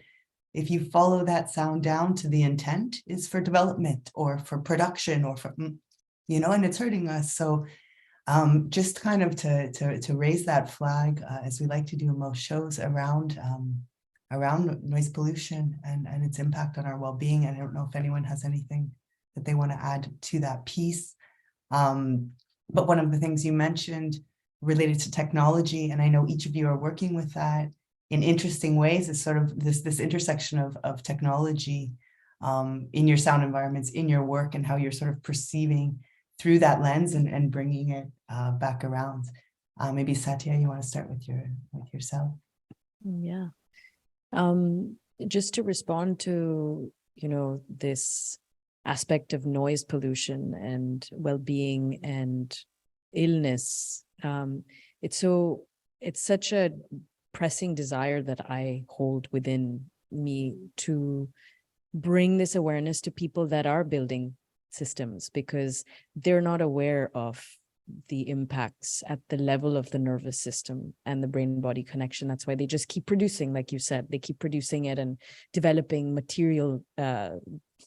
if you follow that sound down to the intent is for development or for production or for, you know, and it's hurting us. So just kind of to raise that flag, as we like to do in most shows, around noise pollution and its impact on our well-being. And I don't know if anyone has anything that they want to add to that piece. But one of the things you mentioned related to technology, and I know each of you are working with that in interesting ways, is sort of this intersection of technology in your sound environments, in your work, and how you're sort of perceiving through that lens and bringing it back around. Maybe Satya, you want to start with yourself? Yeah. Just to respond to, you know, this aspect of noise pollution and well-being and illness, it's such a pressing desire that I hold within me to bring this awareness to people that are building systems, because they're not aware of the impacts at the level of the nervous system and the brain-body connection. That's why they just keep producing, like you said, they keep producing it and developing material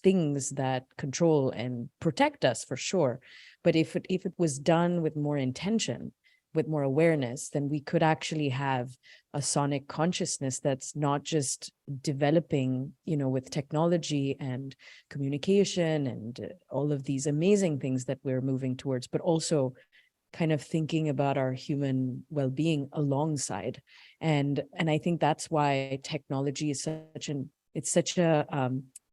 things that control and protect us, for sure. But if it was done with more intention, with more awareness, then we could actually have a sonic consciousness that's not just developing, you know, with technology and communication and all of these amazing things that we're moving towards, but also kind of thinking about our human well-being alongside. And I think that's why technology is such a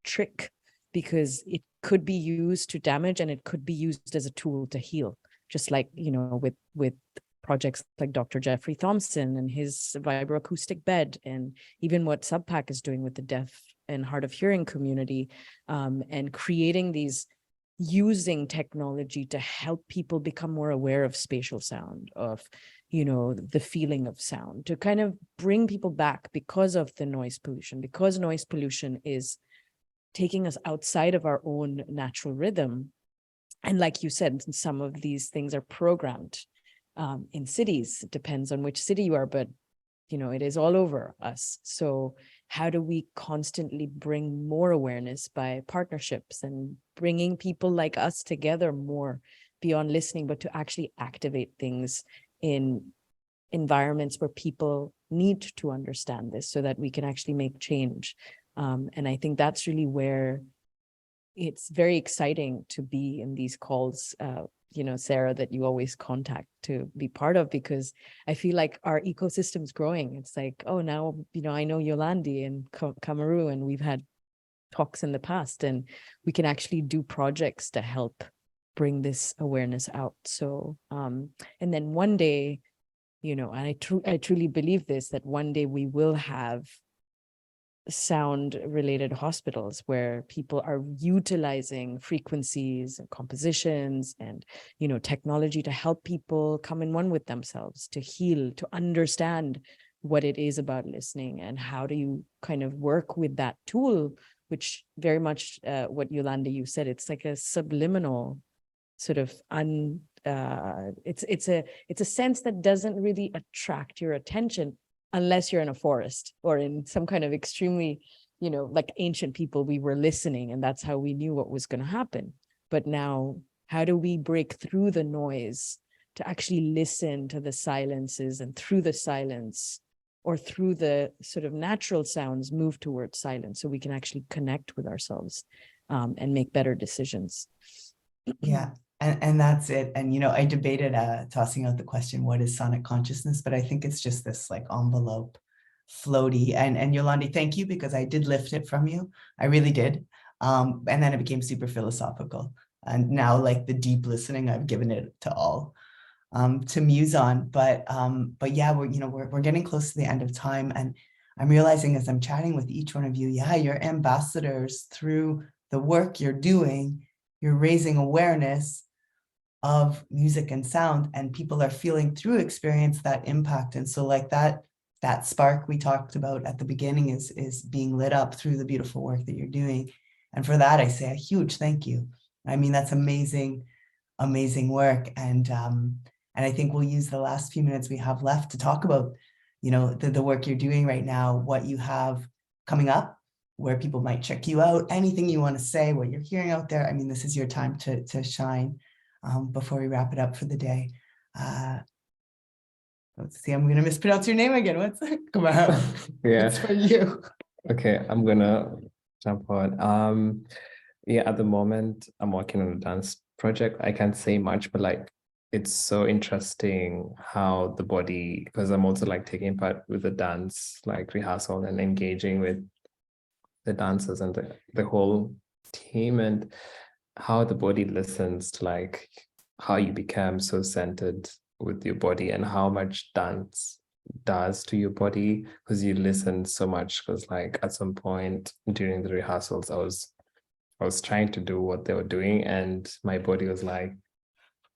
trick, because it could be used to damage and it could be used as a tool to heal, just like, you know, with projects like Dr. Jeffrey Thompson and his vibroacoustic bed, and even what Subpack is doing with the deaf and hard of hearing community, and creating these, using technology to help people become more aware of spatial sound, of, you know, the feeling of sound, to kind of bring people back because of the noise pollution, because noise pollution is taking us outside of our own natural rhythm. And like you said, some of these things are programmed in cities. It depends on which city you are, but you know, it is all over us. So how do we constantly bring more awareness by partnerships and bringing people like us together more beyond listening, but to actually activate things in environments where people need to understand this so that we can actually make change. And I think that's really where it's very exciting to be in these calls, you know, Sarah, that you always contact to be part of, because I feel like our ecosystem's growing. It's like, oh, now, you know, I know Yolande and KMRU, and we've had talks in the past, and we can actually do projects to help bring this awareness out. So, and then one day, you know, and I truly believe this, that one day we will have sound related hospitals where people are utilizing frequencies and compositions and, you know, technology to help people come in one with themselves, to heal, to understand what it is about listening, and how do you kind of work with that tool, which very much what Yolande, you said, it's like a subliminal sort of it's a sense that doesn't really attract your attention unless you're in a forest or in some kind of extremely, you know, like ancient people, we were listening and that's how we knew what was going to happen. But now, how do we break through the noise to actually listen to the silences, and through the silence or through the sort of natural sounds move towards silence, so we can actually connect with ourselves and make better decisions? Yeah. And that's it. And, you know, I debated tossing out the question, what is sonic consciousness? But I think it's just this like envelope, floaty. And Yolande, thank you, because I did lift it from you. I really did. And then it became super philosophical. And now, like the deep listening, I've given it to all to muse on. But yeah, we're getting close to the end of time. And I'm realizing as I'm chatting with each one of you, yeah, you're ambassadors through the work you're doing. You're raising awareness of music and sound, and people are feeling through experience that impact. And so like that spark we talked about at the beginning is being lit up through the beautiful work that you're doing. And for that, I say a huge thank you. I mean, that's amazing, amazing work. And I think we'll use the last few minutes we have left to talk about, you know, the work you're doing right now, what you have coming up, where people might check you out, anything you want to say, what you're hearing out there. I mean, this is your time to shine. Before we wrap it up for the day. Let's see, I'm going to mispronounce your name again. What's it? Come on. Yeah. It's for you. Okay, I'm gonna jump on. Yeah, at the moment, I'm working on a dance project. I can't say much, but like, it's so interesting how the body, because I'm also like taking part with the dance, like rehearsal and engaging with the dancers and the whole team, and how the body listens to like how you become so centered with your body, and how much dance does to your body, because you listen so much. Because like at some point during the rehearsals, I was trying to do what they were doing, and my body was like,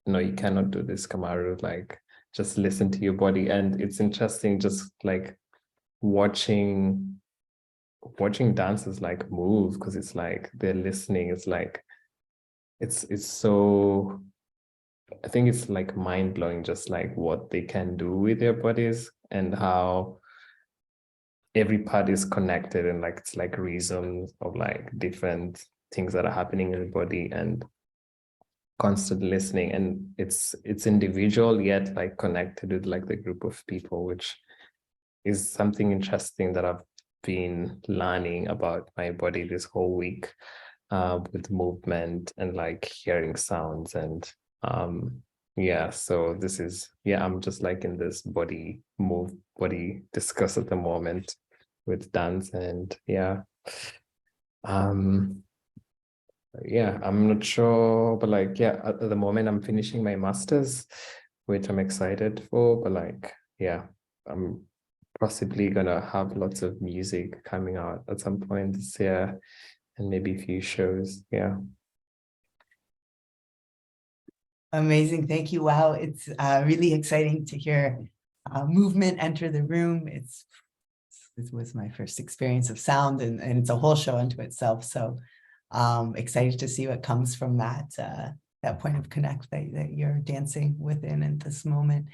no, you cannot do this, KMRU, like just listen to your body. And it's interesting just like watching dancers like move, because it's like they're listening. It's like it's so, I think it's like mind-blowing just like what they can do with their bodies, and how every part is connected, and like it's like reasons of like different things that are happening in the body, and constant listening. And it's individual yet like connected with like the group of people, which is something interesting that I've been learning about my body this whole week, with movement and like hearing sounds. And yeah, so this is, yeah, I'm just like in this body discuss at the moment with dance. And yeah, yeah, I'm not sure, but like, yeah, at the moment I'm finishing my master's, which I'm excited for. But like, yeah, I'm possibly gonna have lots of music coming out at some point this year, and maybe a few shows. Yeah. Amazing. Thank you. Wow. It's really exciting to hear movement enter the room. This was my first experience of sound, and it's a whole show unto itself. So excited to see what comes from that point of connect that you're dancing within at this moment.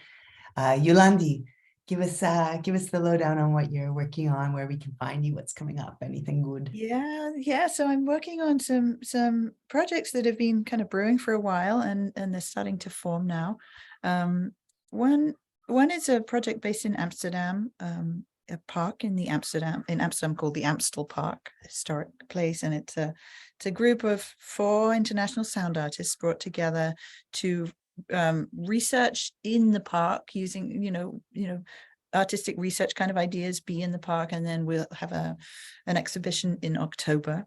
Yolande, give us the lowdown on what you're working on, where we can find you, what's coming up, anything good. Yeah. So I'm working on some projects that have been kind of brewing for a while, and they're starting to form now. One is a project based in Amsterdam, a park in Amsterdam called the Amstel Park, historic place, and it's a group of 4 international sound artists brought together to research in the park using artistic research kind of ideas, be in the park, and then we'll have an exhibition in October.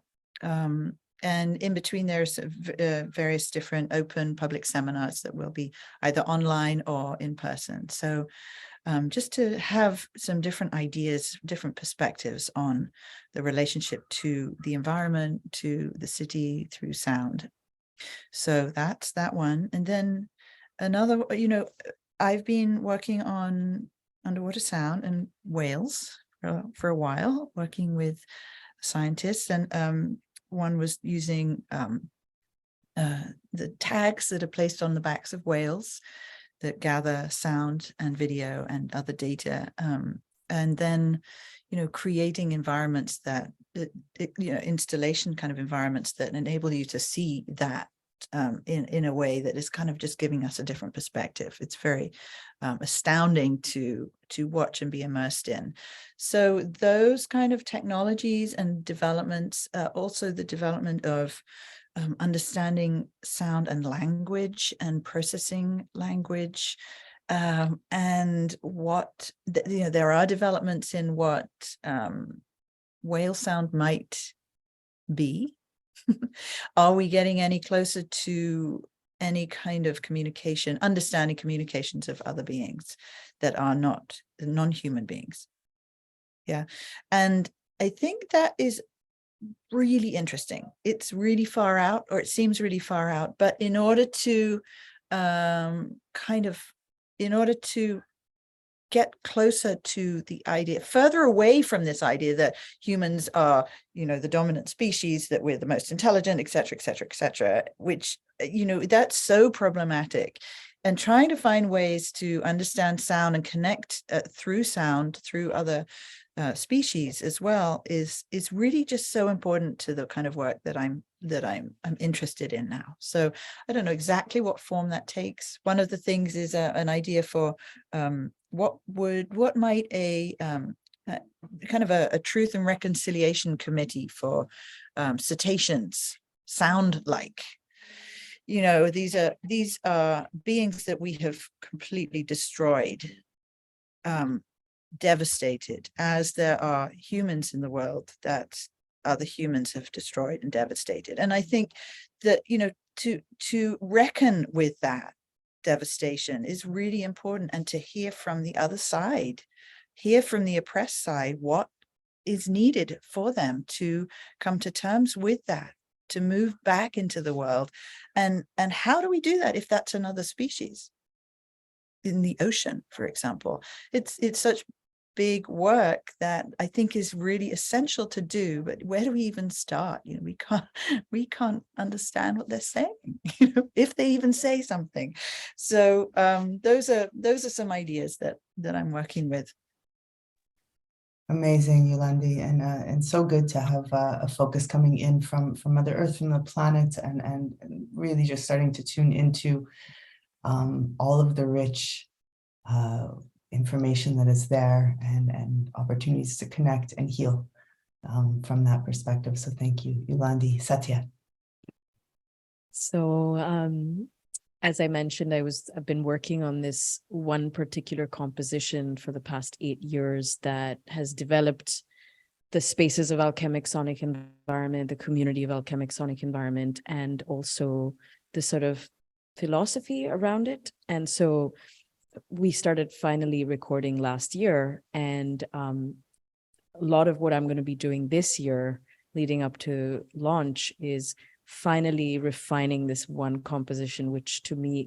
And in between there's various different open public seminars that will be either online or in person. So just to have some different ideas, different perspectives on the relationship to the environment, to the city through sound. So that's that one. And then another, I've been working on underwater sound in Wales for a while, working with scientists, and one was using the tags that are placed on the backs of whales that gather sound and video and other data, and then creating environments that installation kind of environments that enable you to see that in a way that is kind of just giving us a different perspective. It's very astounding to watch and be immersed in. So those kind of technologies and developments, also the development of understanding sound and language and processing language, and what there are developments in what whale sound might be. Are we getting any closer to any kind of communication, understanding communications of other beings that are not non-human beings? Yeah. And I think that is really interesting. It's really far out, or it seems really far out, but in order to get closer to the idea, further away from this idea that humans are, the dominant species, that we're the most intelligent, et cetera, which, that's so problematic. And trying to find ways to understand sound and connect through sound, through other species as well, is really just so important to the kind of work that I'm interested in now. So I don't know exactly what form that takes. One of the things is an idea for what might a kind of a truth and reconciliation committee for cetaceans sound like. These are beings that we have completely destroyed, devastated, as there are humans in the world that other humans have destroyed and devastated. And I think that, to reckon with that devastation is really important, and to hear from the other side, hear from the oppressed side, what is needed for them to come to terms with that, to move back into the world. And how do we do that if that's another species in the ocean, for example? It's such big work that I think is really essential to do, but where do we even start? We can't understand what they're saying, if they even say something. So those are some ideas that I'm working with. Amazing, Yolande, and so good to have a focus coming in from Mother Earth, from the planet, and really just starting to tune into all of the rich information that is there, and opportunities to connect and heal from that perspective. So thank you, Yolande. Satya. So as I mentioned, I've been working on this one particular composition for the past 8 years that has developed the spaces of alchemic sonic environment, the community of alchemic sonic environment, and also the sort of philosophy around it. And so we started finally recording last year, and a lot of what I'm going to be doing this year leading up to launch is finally refining this one composition, which to me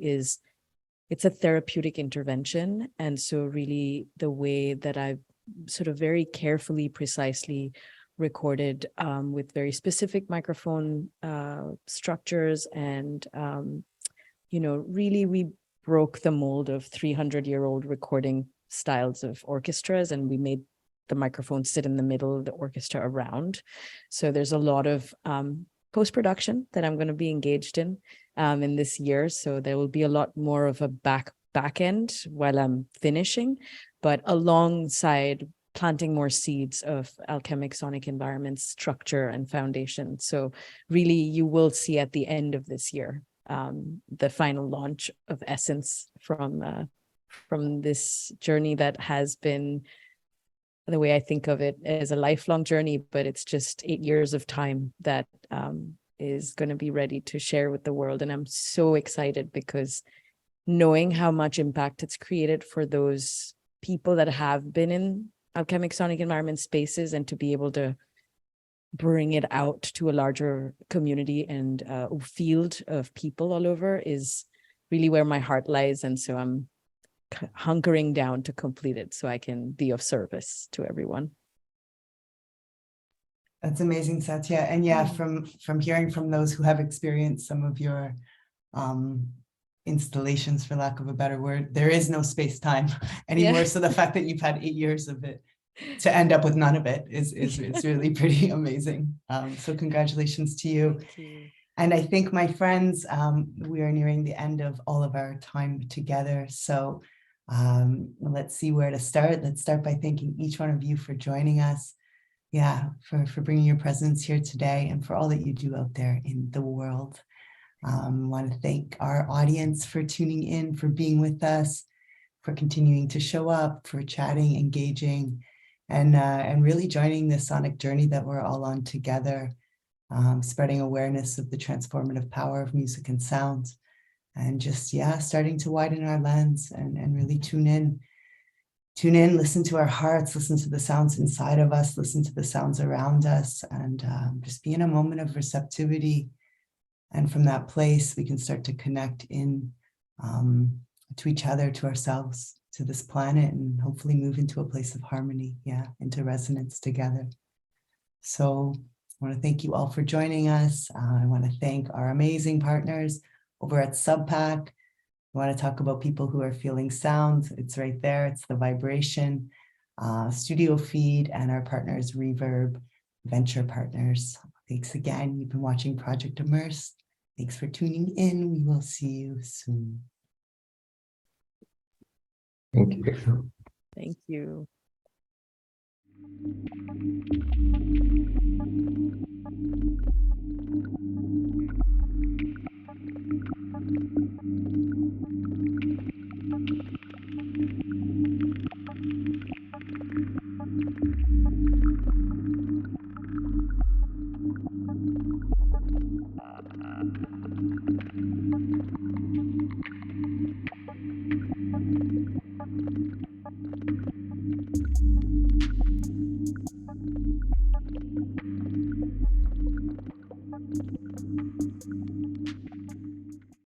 it's a therapeutic intervention. And so really the way that I've sort of very carefully, precisely recorded with very specific microphone structures. And, really we broke the mold of 300-year-old recording styles of orchestras, and we made the microphone sit in the middle of the orchestra around. So there's a lot of post-production that I'm going to be engaged in this year. So there will be a lot more of a back end while I'm finishing, but alongside planting more seeds of alchemic sonic environments, structure and foundation. So really you will see at the end of this year, the final launch of Essence from this journey that has been, the way I think of it, as a lifelong journey, but it's just 8 years of time that is going to be ready to share with the world. And I'm so excited because knowing how much impact it's created for those people that have been in alchemic sonic environment spaces, and to be able to bring it out to a larger community and field of people all over is really where my heart lies. And so I'm hunkering down to complete it so I can be of service to everyone. That's amazing, Satya. And yeah, from hearing from those who have experienced some of your installations, for lack of a better word, there is no space-time anymore. Yeah. So the fact that you've had 8 years of it to end up with none of it is really pretty amazing. So congratulations to you. Thank you. And I think, my friends, we are nearing the end of all of our time together. So let's see where to start. Let's start by thanking each one of you for joining us. Yeah, for bringing your presence here today, and for all that you do out there in the world. I want to thank our audience for tuning in, for being with us, for continuing to show up, for chatting, engaging, and really joining this sonic journey that we're all on together, spreading awareness of the transformative power of music and sound, and just, starting to widen our lens and really tune in, listen to our hearts, listen to the sounds inside of us, listen to the sounds around us, and just be in a moment of receptivity. And from that place, we can start to connect in to each other, to ourselves, to this planet, and hopefully move into a place of harmony, into resonance together. So I want to thank you all for joining us. I want to thank our amazing partners over at Subpack. We want to talk about people who are feeling sound. It's right there. It's the vibration, Studio Feed, and our partners, Reverb, Venture Partners. Thanks again. You've been watching Project Immersed. Thanks for tuning in. We will see you soon. Thank you. Thank you.